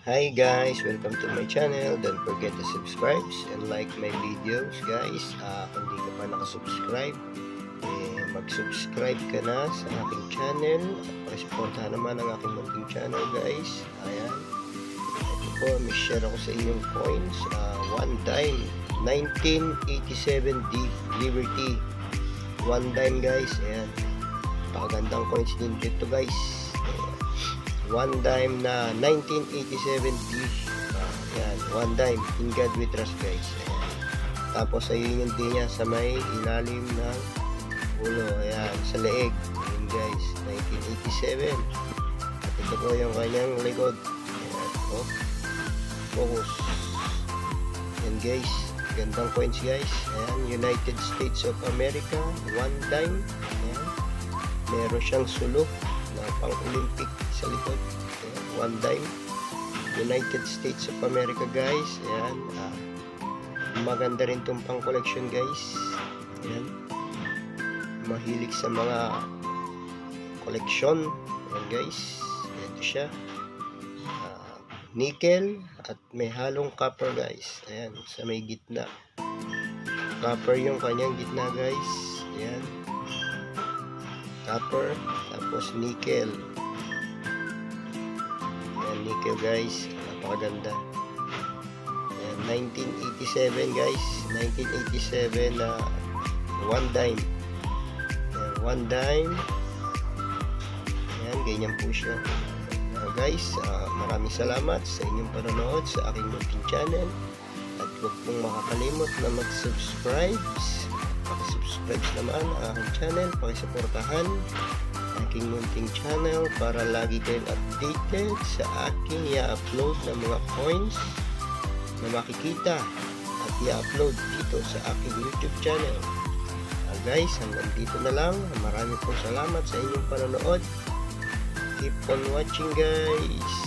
Hi guys, welcome to my channel. Don't forget to subscribe and like my videos guys. Kung di ka pa nakasubscribe, mag-subscribe ka na sa aking channel. Pakisuportahan naman ang aking munting channel guys. Ayan. Ito po, may share ako sa inyong coins. One dime, 1987 Liberty. One dime guys. Ayan. Pakagandang coins din dito guys. One dime na 1987D. Yan, one dime. In God we trust guys. Ayan. Tapos ayun yung din niya sa may ilalim ng ulo. Ayan, sa leeg. Ayan guys, 1987. At ito po yung kanyang likod. Ayan, oh. Focus. Ayan guys, gandang coins guys. Ayan, United States of America. One dime. Ayan. Meron siyang sulok na pang Olympic sa likod. Ayan, one dime. United States of America guys. Ayan. Maganda rin itong pang collection guys. Ayan. Mahilig sa mga collection. Ayan guys. Ito siya. Nickel at may halong copper guys. Ayan. Sa may gitna. Copper yung kanyang gitna guys. Ayan. Copper, tapos nickel. Ayan, nickel guys, napakaganda. Ayan, 1987 guys, 1987 na one dime. Ayan, one dime. Ayan, ganyan po siya. Guys, maraming salamat sa inyong panonood sa aking munting channel. At huwag pong makakalimot na mag-subscribe. Pakisubscribe naman ang aking channel, pakisuportahan aking munting channel para lagi kayong updated sa aking i-upload na mga coins na makikita at i-upload dito sa aking YouTube channel. Guys, hanggang dito na lang. Maraming pong salamat sa inyong panonood. Keep on watching guys.